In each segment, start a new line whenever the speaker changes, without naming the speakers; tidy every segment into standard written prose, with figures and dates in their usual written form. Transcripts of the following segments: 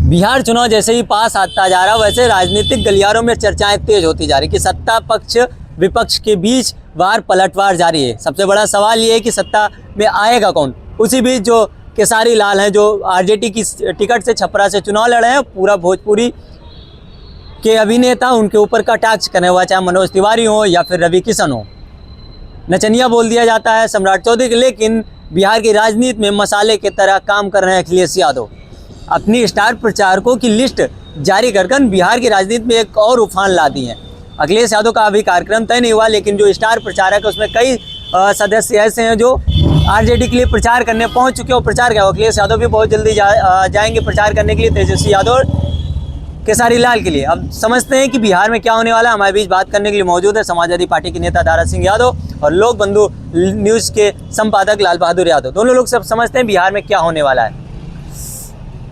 बिहार चुनाव जैसे ही पास आता जा रहा वैसे राजनीतिक गलियारों में चर्चाएं तेज होती जा रही कि सत्ता पक्ष विपक्ष के बीच वार पलटवार जारी है। सबसे बड़ा सवाल ये है कि सत्ता में आएगा कौन। उसी बीच जो केसारी लाल हैं, जो आरजेडी की टिकट से छपरा से चुनाव लड़े हैं, पूरा भोजपुरी के अभिनेता उनके ऊपर कटाक्ष करने हुआ, चाहे मनोज तिवारी हो या फिर रवि किशन हो। नचनिया बोल दिया जाता है सम्राट चौधरी, लेकिन बिहार की राजनीति में मसाले की तरह काम कर रहे हैं अखिलेश यादव। अपनी स्टार प्रचारकों की लिस्ट जारी कर बिहार की राजनीति में एक और उफान ला दी है। अखिलेश यादव का अभी कार्यक्रम तय नहीं हुआ, लेकिन जो स्टार प्रचारक है उसमें कई सदस्य ऐसे हैं जो आरजेडी के लिए प्रचार करने पहुंच चुके हैं। और प्रचार क्या हो, अखिलेश यादव भी बहुत जल्दी जाएंगे प्रचार करने के लिए, तेजस्वी यादव केसारी लाल के लिए। अब समझते हैं कि बिहार में क्या होने वाला है। हमारे बीच बात करने के लिए मौजूद है समाजवादी पार्टी के नेता दारा सिंह यादव और लोक बंधु न्यूज़ के संपादक लाल बहादुर यादव। दोनों लोग सब समझते हैं बिहार में क्या होने वाला है।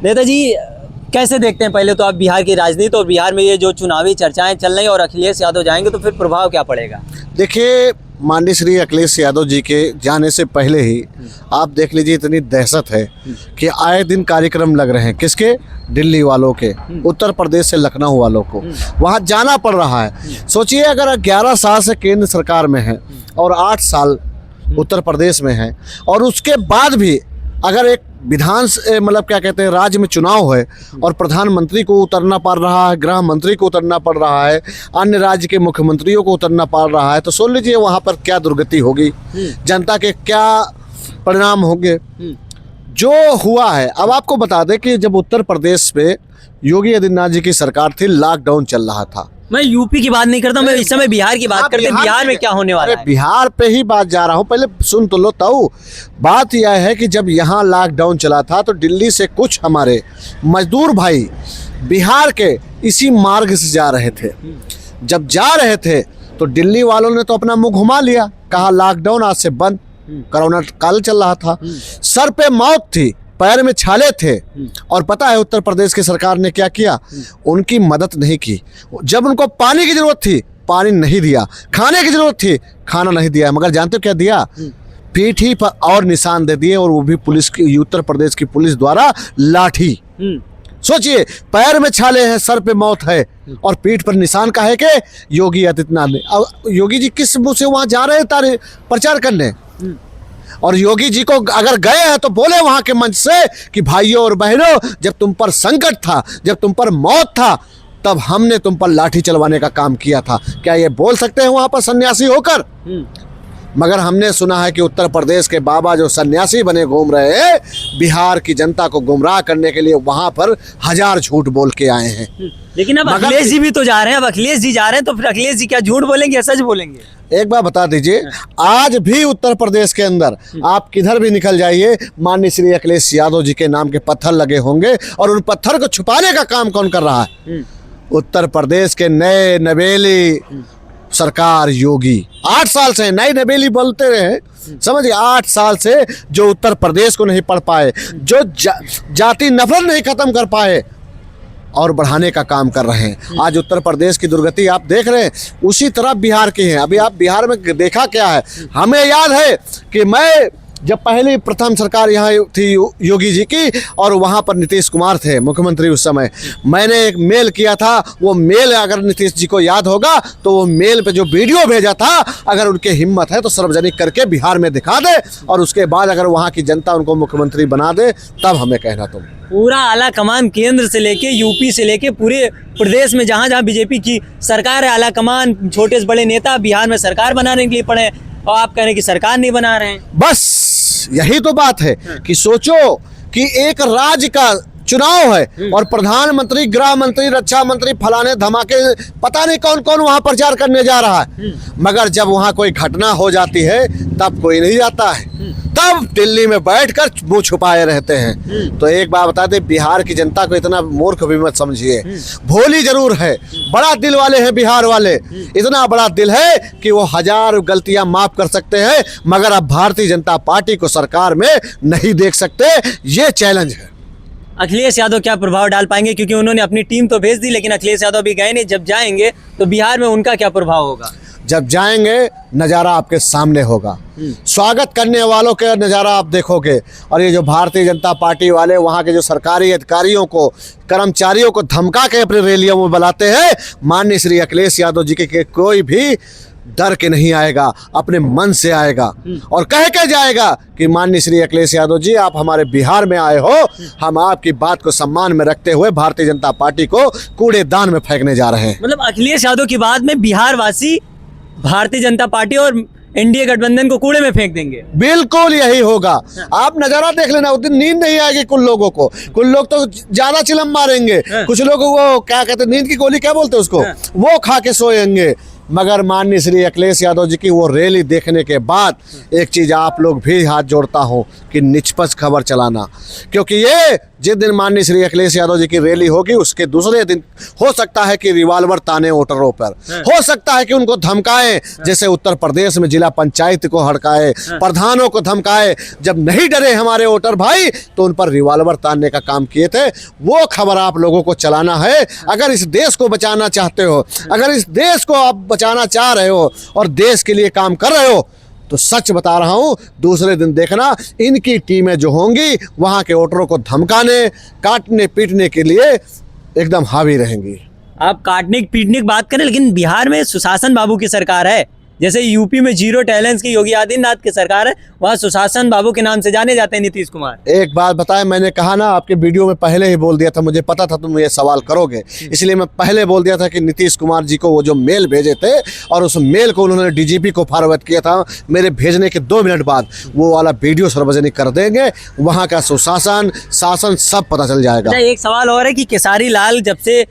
नेता जी, कैसे देखते हैं पहले तो आप बिहार की राजनीति और बिहार में ये जो चुनावी चर्चाएं चल रही और अखिलेश यादव जाएंगे तो फिर प्रभाव क्या पड़ेगा?
देखिए, माननीय श्री अखिलेश यादव जी के जाने से पहले ही आप देख लीजिए इतनी दहशत है कि आए दिन कार्यक्रम लग रहे हैं। किसके? दिल्ली वालों के, उत्तर प्रदेश से लखनऊ वालों को वहाँ जाना पड़ रहा है। सोचिए, अगर 11 साल से केंद्र सरकार में है और 8 साल उत्तर प्रदेश में है और उसके बाद भी अगर एक मतलब क्या कहते हैं राज्य में चुनाव है और प्रधानमंत्री को उतरना पड़ रहा है, गृह मंत्री को उतरना पड़ रहा है, अन्य राज्य के मुख्यमंत्रियों को उतरना पड़ रहा है, तो सोच लीजिए वहाँ पर क्या दुर्गति होगी, जनता के क्या परिणाम होंगे। जो हुआ है, अब आपको बता दें कि जब उत्तर प्रदेश में योगी आदित्यनाथ जी की सरकार थी, लॉकडाउन चल रहा था।
मैं यूपी की बात नहीं करता, मैं इस समय बिहार की बात करते हैं। बिहार में क्या होने वाला है?
बिहार पे ही बात जा रहा हूँ, पहले सुन तो लो। ताऊ, बात यह है कि जब यहाँ लॉकडाउन चला था तो दिल्ली से कुछ हमारे मजदूर भाई बिहार के इसी मार्ग से जा रहे थे। जब जा रहे थे तो दिल्ली वालों ने तो अपना मुंह घुमा लिया, कहा लॉकडाउन आज से बंद, कोरोना काल चल रहा था, सर पे मौत थी, पैर में छाले थे। और पता है उत्तर प्रदेश की सरकार ने क्या किया? उनकी मदद नहीं की। जब उनको पानी की जरूरत थी पानी नहीं दिया, खाने की जरूरत थी खाना नहीं दिया, मगर जानते हो क्या दिया? पीठ ही पर और निशान दे दिए, और वो भी पुलिस की, उत्तर प्रदेश की पुलिस द्वारा लाठी। सोचिए, पैर में छाले हैं, सर पे मौत है और पीठ पर निशान का है के योगी आदित्यनाथ ने। अब योगी जी किस मुंह से वहां जा रहे हैं प्रचार करने? और योगी जी को अगर गए हैं तो बोले वहां के मंच से कि भाइयों और बहनों, जब तुम पर संकट था, जब तुम पर मौत था, तब हमने तुम पर लाठी चलवाने का काम किया था। क्या ये बोल सकते हैं वहां पर सन्यासी होकर? मगर हमने सुना है कि उत्तर प्रदेश के बाबा जो सन्यासी बने घूम रहे हैं, बिहार की जनता को गुमराह करने के लिए वहां पर 1000 झूठ बोल के आए हैं।
लेकिन अब अखिलेश जी भी तो जा रहे हैं। अब अखिलेश जी जा रहे हैं तो फिर अखिलेश जी क्या झूठ बोलेंगे या सच बोलेंगे?
एक बार बता दीजिए, आज भी उत्तर प्रदेश के अंदर आप किधर भी निकल जाइए, माननीय श्री अखिलेश यादव जी के नाम के पत्थर लगे होंगे। और उन पत्थर को छुपाने का काम कौन कर रहा है? उत्तर प्रदेश के नए नवेली सरकार योगी। 8 साल से नई नवेली बोलते रहे, समझिए 8 साल से जो उत्तर प्रदेश को नहीं पढ़ पाए, जो जाति नफरत नहीं खत्म कर पाए और बढ़ाने का काम कर रहे हैं। आज उत्तर प्रदेश की दुर्गति आप देख रहे हैं, उसी तरह बिहार की है। अभी आप बिहार में देखा क्या है? हमें याद है कि मैं जब पहली प्रथम सरकार यहाँ थी योगी जी की, और वहाँ पर नीतीश कुमार थे मुख्यमंत्री उस समय, मैंने एक मेल किया था। वो मेल अगर नीतीश जी को याद होगा तो वो मेल पे जो वीडियो भेजा था, अगर उनके हिम्मत है तो सार्वजनिक करके बिहार में दिखा दे, और उसके बाद अगर वहाँ की जनता उनको मुख्यमंत्री बना दे, तब हमें कहना। तुम
पूरा आला कमान केंद्र से लेके यूपी से लेके पूरे प्रदेश में जहाँ जहाँ बीजेपी की सरकार है, आला कमान, छोटे से बड़े नेता बिहार में सरकार बनाने के लिए पड़े, और आप कह रहे हैं कि सरकार नहीं बना रहे हैं।
बस यही तो बात है कि सोचो कि एक राज्य का चुनाव है और प्रधानमंत्री, गृह मंत्री, रक्षा मंत्री, फलाने धमाके, पता नहीं कौन कौन वहां प्रचार करने जा रहा है। मगर जब वहां कोई घटना हो जाती है तब कोई नहीं जाता है, तब दिल्ली में बैठकर मुंह छुपाए रहते हैं। तो एक बात बता दे, बिहार की जनता को इतना मूर्ख भी मत समझिए। भोली जरूर है, बड़ा दिल वाले हैं बिहार वाले। इतना बड़ा दिल है कि वो 1000 गलतियां माफ कर सकते हैं, मगर अब भारतीय जनता पार्टी को सरकार में नहीं देख सकते। ये चैलेंज है।
अखिलेश यादव क्या प्रभाव डाल पाएंगे? क्योंकि उन्होंने अपनी टीम तो भेज दी, लेकिन अखिलेश यादव भी गए नहीं। जब जाएंगे तो बिहार में उनका क्या प्रभाव होगा?
जब जाएंगे नज़ारा आपके सामने होगा, स्वागत करने वालों का नज़ारा आप देखोगे। और ये जो भारतीय जनता पार्टी वाले वहाँ के जो सरकारी अधिकारियों को, कर्मचारियों को धमका के अपनी रैलियों में बुलाते हैं, माननीय श्री अखिलेश यादव जी के कोई भी डर के नहीं आएगा, अपने मन से आएगा और कह के जाएगा कि माननीय श्री अखिलेश यादव जी, आप हमारे बिहार में आए हो, हम आपकी बात को सम्मान में रखते हुए भारतीय जनता पार्टी को कूड़ेदान में फेंकने जा रहे हैं।
मतलब अखिलेश यादव की बात में बिहार वासी भारतीय जनता पार्टी और एनडीए गठबंधन को कूड़े में फेंक देंगे।
बिल्कुल यही होगा। आप नजारा देख लेना, उस दिन नींद नहीं आएगी कुछ लोगों को। कुछ लोग तो ज्यादा चिलम मारेंगे, कुछ लोग वो क्या कहते हैं, नींद की गोली क्या बोलते हैं उसको, वो खा के सोएंगे। मगर माननीय श्री अखिलेश यादव जी की वो रैली देखने के बाद एक चीज़ आप लोग भी हाथ जोड़ता हूँ कि निष्पक्ष खबर चलाना, क्योंकि ये जिस दिन माननीय श्री अखिलेश यादव जी की रैली होगी उसके दूसरे दिन हो सकता है कि रिवाल्वर ताने वोटरों पर, हो सकता है कि उनको धमकाएं, जैसे उत्तर प्रदेश में जिला पंचायत को हड़काए, प्रधानों को धमकाए। जब नहीं डरे हमारे वोटर भाई तो उन पर रिवाल्वर तानने का काम किए थे। वो खबर आप लोगों को चलाना है। अगर इस देश को बचाना चाहते हो, अगर इस देश को आप बचाना चाह रहे हो और देश के लिए काम कर रहे हो, तो सच बता रहा हूं, दूसरे दिन देखना इनकी टीमें जो होंगी वहां के वोटरों को धमकाने, काटने पीटने के लिए एकदम हावी रहेंगी।
आप काटने पीटने की बात करें, लेकिन बिहार में सुशासन बाबू की सरकार है। जैसे यूपी में जीरो टैलेंट्स की योगी आदित्यनाथ की सरकार है, वहाँ सुशासन बाबू के नाम से जाने जाते हैं नीतीश कुमार।
एक बात बताएं, मैंने कहा ना आपके वीडियो में पहले ही बोल दिया था, मुझे पता था तुम ये सवाल करोगे, इसलिए मैं पहले बोल दिया था कि नीतीश कुमार जी को वो जो मेल भेजे थे और उस मेल को उन्होंने डीजीपी को फॉरवर्ड किया था, मेरे भेजने के 2 मिनट बाद वो वाला वीडियो सार्वजनिक कर देंगे। वहाँ का सुशासन, शासन सब पता चल जाएगा।
एक सवाल और है कि केसारी लाल जब से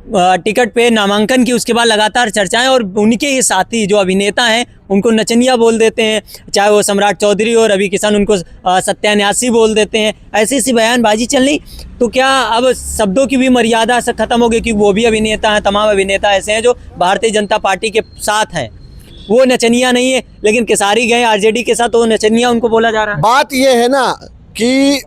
टिकट पे नामांकन की, उसके बाद लगातार चर्चाएं, और उनके ये साथी जो अभिनेता हैं उनको नचनिया बोल देते हैं, चाहे वो सम्राट चौधरी और रवि किशन, उनको सत्यान्यासी बोल देते हैं। ऐसी सी बयानबाजी चल रही, तो क्या अब शब्दों की भी मर्यादा से खत्म हो गई कि वो भी अभिनेता हैं, तमाम अभिनेता ऐसे हैं जो भारतीय जनता पार्टी के साथ हैं, वो नचनिया नहीं है, लेकिन केसारी गए आरजेडी के साथ तो वो नचनिया उनको बोला जा रहा है।
बात ये है ना कि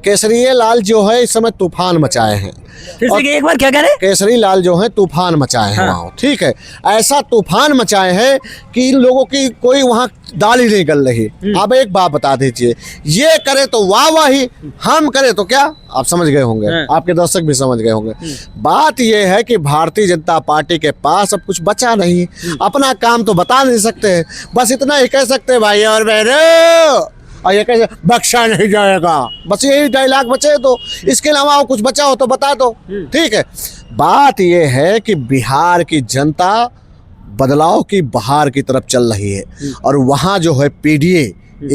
केसरी लाल जो है इस समय तूफान मचाए हैं।
फिर से एक बार क्या कह रहे हैं?
केसरी लाल जो है तूफान मचाए हैं वहाँ, ठीक है, ऐसा तूफान मचाए हैं कि इन लोगों की कोई वहाँ दाल ही नहीं गल रही। अब एक बात बता दीजिए, ये करे तो वाह वाही, हम करे तो क्या? आप समझ गए होंगे, आपके दर्शक भी समझ गए होंगे। बात ये है कि भारतीय जनता पार्टी के पास अब कुछ बचा नहीं, अपना काम तो बता नहीं सकते, बस इतना ही कह सकते भाई और बहनों, और ये कैसे बख्शा नहीं जाएगा, बस यही डायलॉग बचे। तो इसके अलावा और कुछ बचा हो तो बता दो, ठीक है। बात ये है कि बिहार की जनता बदलाव की बहार की तरफ चल रही है और वहाँ जो है पीडीए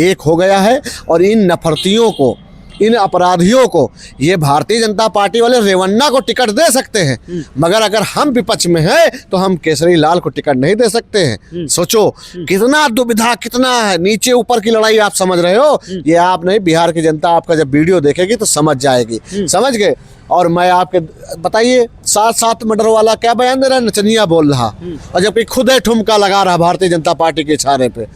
एक हो गया है और इन नफरतियों को, इन अपराधियों को ये भारतीय जनता पार्टी वाले रेवन्ना को टिकट दे सकते हैं, मगर अगर हम विपक्ष में हैं तो हम केसरी लाल को टिकट नहीं दे सकते हैं। सोचो कितना दुविधा, कितना है, नीचे ऊपर की लड़ाई आप समझ रहे हो। ये आप नहीं, बिहार की जनता आपका जब वीडियो देखेगी तो समझ जाएगी, समझ गए। और मैं आपके बताइए, 7 मर्डर वाला क्या बयान दे रहा है, नचनिया बोल रहा, और जबकि खुद ही ठुमका लगा रहा भारतीय जनता पार्टी के इशारे पे,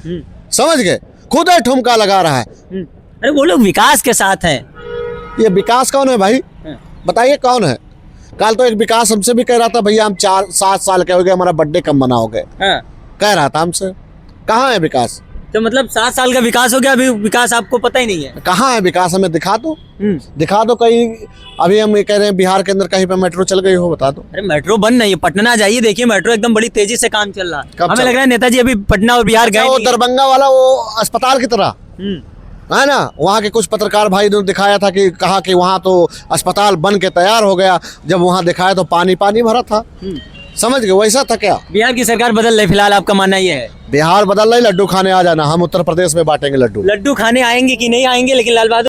समझ गए, खुद ही ठुमका लगा रहा है।
अरे वो लोग विकास के साथ हैं।
ये विकास कौन है भाई, बताइए कौन है? कल तो एक विकास हमसे भी कह रहा था, भैया हम 4-7 साल के हो गए, हमारा बर्थडे कब मनाओगे, कह रहा था हमसे। कहाँ है विकास?
तो मतलब 7 साल का विकास हो गया, अभी विकास आपको पता ही नहीं है।
कहाँ है विकास? हमें दिखा दो, दिखा दो कहीं। अभी हम ये कह रहे हैं बिहार के अंदर कहीं पे मेट्रो चल गई हो, बता दो।
अरे मेट्रो बन नहीं है, पटना जाइए, देखिए मेट्रो एकदम बड़ी तेजी से काम चल रहा है। हमें लग रहा है नेताजी अभी पटना और बिहार गए।
वो दरभंगा वाला वो अस्पताल की तरह है ना, वहाँ के कुछ पत्रकार भाई ने दिखाया था कि कहा कि वहाँ तो अस्पताल बन के तैयार हो गया, जब वहाँ दिखाया तो पानी पानी भरा था, समझ गए, वैसा था क्या?
बिहार की सरकार बदल रही, फिलहाल आपका मानना ये है?
बिहार बदल रही, लड्डू खाने आ जाना, हम उत्तर प्रदेश में बांटेंगे लड्डू।
लड्डू खाने आएंगे कि नहीं आएंगे, लेकिन लाल बहादुर